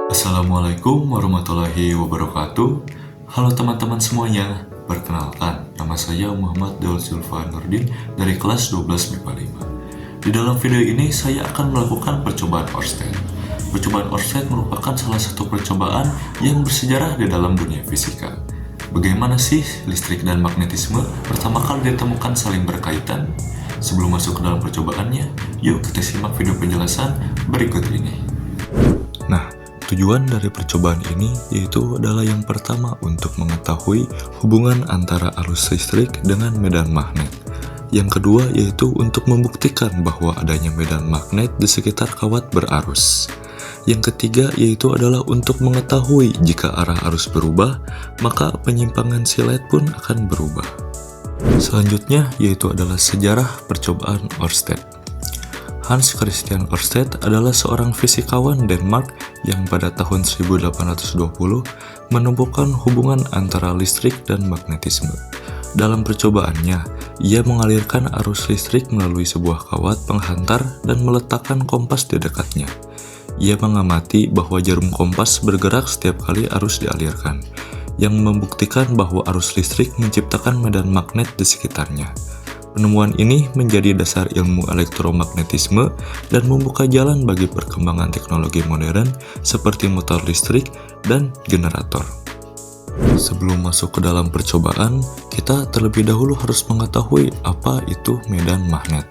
Assalamualaikum warahmatullahi wabarakatuh. Halo teman-teman semuanya, perkenalkan, nama saya Muhammad Daud Zulfa Nurdin dari kelas 12 MIPA 5. Di dalam video ini saya akan melakukan percobaan Ørsted. Percobaan Ørsted merupakan salah satu percobaan yang bersejarah di dalam dunia fisika. Bagaimana sih listrik dan magnetisme pertama kali ditemukan saling berkaitan? Sebelum masuk ke dalam percobaannya, yuk kita simak video penjelasan berikut ini. Nah, tujuan dari percobaan ini yaitu adalah yang pertama untuk mengetahui hubungan antara arus listrik dengan medan magnet. Yang kedua yaitu untuk membuktikan bahwa adanya medan magnet di sekitar kawat berarus. Yang ketiga yaitu adalah untuk mengetahui jika arah arus berubah, maka penyimpangan silet pun akan berubah. Selanjutnya yaitu adalah sejarah percobaan Ørsted. Hans Christian Ørsted adalah seorang fisikawan Denmark yang pada tahun 1820 menemukan hubungan antara listrik dan magnetisme. Dalam percobaannya, ia mengalirkan arus listrik melalui sebuah kawat penghantar dan meletakkan kompas di dekatnya. Ia mengamati bahwa jarum kompas bergerak setiap kali arus dialirkan, yang membuktikan bahwa arus listrik menciptakan medan magnet di sekitarnya. Penemuan ini menjadi dasar ilmu elektromagnetisme dan membuka jalan bagi perkembangan teknologi modern seperti motor listrik dan generator. Sebelum masuk ke dalam percobaan, kita terlebih dahulu harus mengetahui apa itu medan magnet.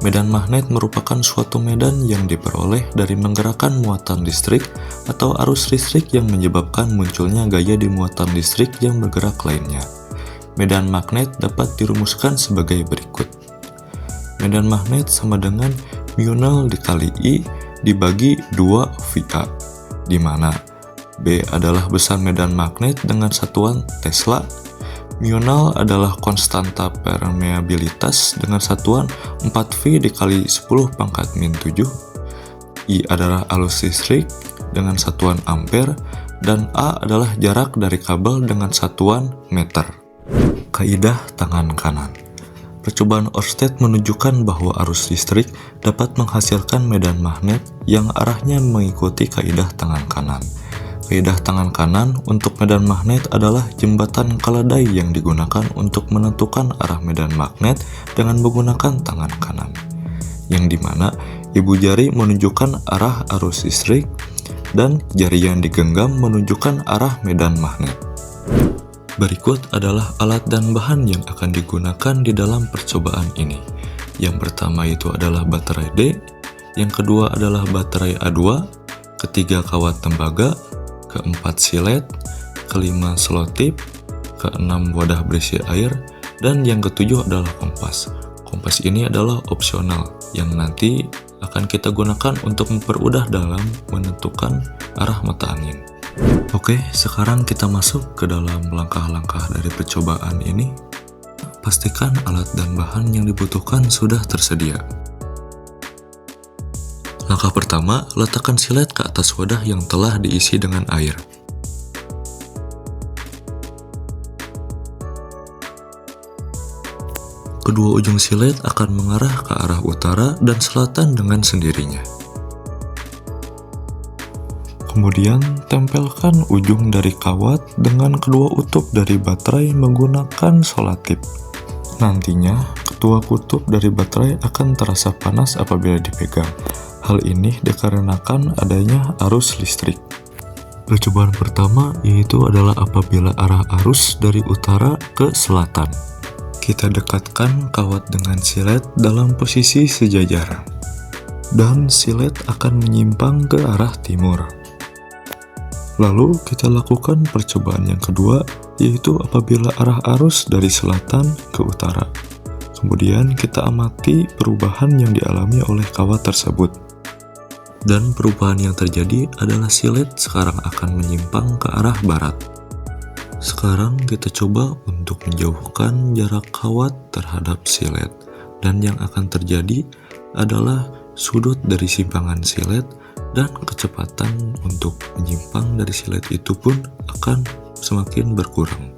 Medan magnet merupakan suatu medan yang diperoleh dari menggerakkan muatan listrik atau arus listrik yang menyebabkan munculnya gaya di muatan listrik yang bergerak lainnya. Medan magnet dapat dirumuskan sebagai berikut. Medan magnet sama dengan mu0 dikali I dibagi 2 VA, di mana B adalah besar medan magnet dengan satuan Tesla, mu0 adalah konstanta permeabilitas dengan satuan 4V dikali 10 pangkat min 7, I adalah arus listrik dengan satuan ampere, dan A adalah jarak dari kabel dengan satuan meter. Kaidah tangan kanan. Percobaan Ørsted menunjukkan bahwa arus listrik dapat menghasilkan medan magnet yang arahnya mengikuti kaidah tangan kanan. Kaidah tangan kanan untuk medan magnet adalah jembatan keledai yang digunakan untuk menentukan arah medan magnet dengan menggunakan tangan kanan, yang dimana ibu jari menunjukkan arah arus listrik dan jari yang digenggam menunjukkan arah medan magnet. Berikut adalah alat dan bahan yang akan digunakan di dalam percobaan ini. Yang pertama itu adalah baterai D, yang kedua adalah baterai A2, ketiga kawat tembaga, keempat silet, kelima selotip, keenam wadah berisi air, dan yang ketujuh adalah kompas. Kompas ini adalah opsional yang nanti akan kita gunakan untuk mempermudah dalam menentukan arah mata angin. Oke, sekarang kita masuk ke dalam langkah-langkah dari percobaan ini. Pastikan alat dan bahan yang dibutuhkan sudah tersedia. Langkah pertama, letakkan silet ke atas wadah yang telah diisi dengan air. Kedua ujung silet akan mengarah ke arah utara dan selatan dengan sendirinya. Kemudian, tempelkan ujung dari kawat dengan kedua kutub dari baterai menggunakan solatip. Nantinya, kedua kutub dari baterai akan terasa panas apabila dipegang. Hal ini dikarenakan adanya arus listrik. Percobaan pertama yaitu adalah apabila arah arus dari utara ke selatan. Kita dekatkan kawat dengan silet dalam posisi sejajar, dan silet akan menyimpang ke arah timur. Lalu kita lakukan percobaan yang kedua, yaitu apabila arah arus dari selatan ke utara. Kemudian kita amati perubahan yang dialami oleh kawat tersebut. Dan perubahan yang terjadi adalah silet sekarang akan menyimpang ke arah barat. Sekarang kita coba untuk menjauhkan jarak kawat terhadap silet. Dan yang akan terjadi adalah sudut dari simpangan silet dan kecepatan untuk menyimpang dari silet itu pun akan semakin berkurang.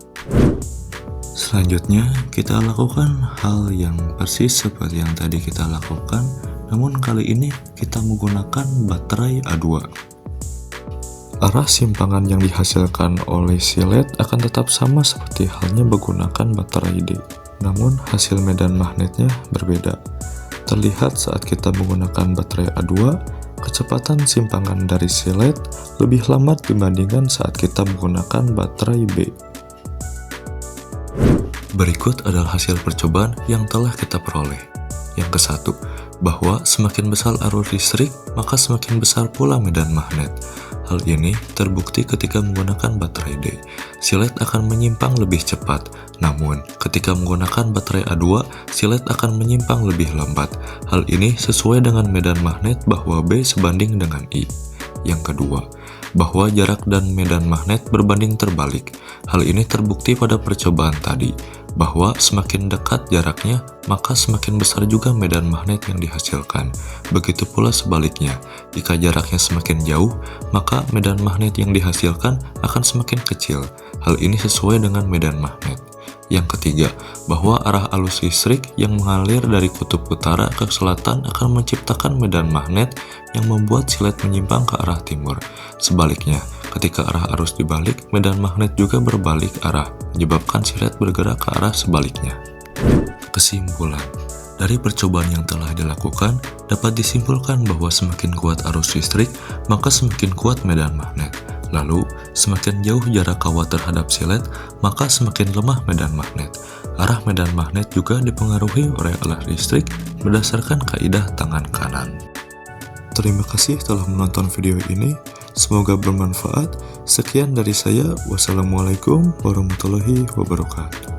Selanjutnya, kita lakukan hal yang persis seperti yang tadi kita lakukan, namun kali ini kita menggunakan baterai A2. Arah simpangan yang dihasilkan oleh si LED akan tetap sama seperti halnya menggunakan baterai D. Namun hasil medan magnetnya berbeda. Terlihat saat kita menggunakan baterai A2, kecepatan simpangan dari si LED lebih lambat dibandingkan saat kita menggunakan baterai B. Berikut adalah hasil percobaan yang telah kita peroleh. Yang ke-1, bahwa semakin besar arus listrik, maka semakin besar pula medan magnet. Hal ini terbukti ketika menggunakan baterai D. Si LED akan menyimpang lebih cepat, namun ketika menggunakan baterai A2, si LED akan menyimpang lebih lambat. Hal ini sesuai dengan medan magnet bahwa B sebanding dengan I. Yang kedua, bahwa jarak dan medan magnet berbanding terbalik. Hal ini terbukti pada percobaan tadi, bahwa semakin dekat jaraknya, maka semakin besar juga medan magnet yang dihasilkan. Begitu pula sebaliknya, jika jaraknya semakin jauh, maka medan magnet yang dihasilkan akan semakin kecil. Hal ini sesuai dengan medan magnet. Yang ketiga, bahwa arah arus listrik yang mengalir dari kutub utara ke selatan akan menciptakan medan magnet yang membuat si LED menyimpang ke arah timur. Sebaliknya, ketika arah arus dibalik, medan magnet juga berbalik arah, menyebabkan si LED bergerak ke arah sebaliknya. Kesimpulan, dari percobaan yang telah dilakukan, dapat disimpulkan bahwa semakin kuat arus listrik, maka semakin kuat medan magnet. Lalu, semakin jauh jarak kawat terhadap si LED, maka semakin lemah medan magnet. Arah medan magnet juga dipengaruhi oleh arus listrik berdasarkan kaidah tangan kanan. Terima kasih telah menonton video ini. Semoga bermanfaat. Sekian dari saya. Wassalamualaikum warahmatullahi wabarakatuh.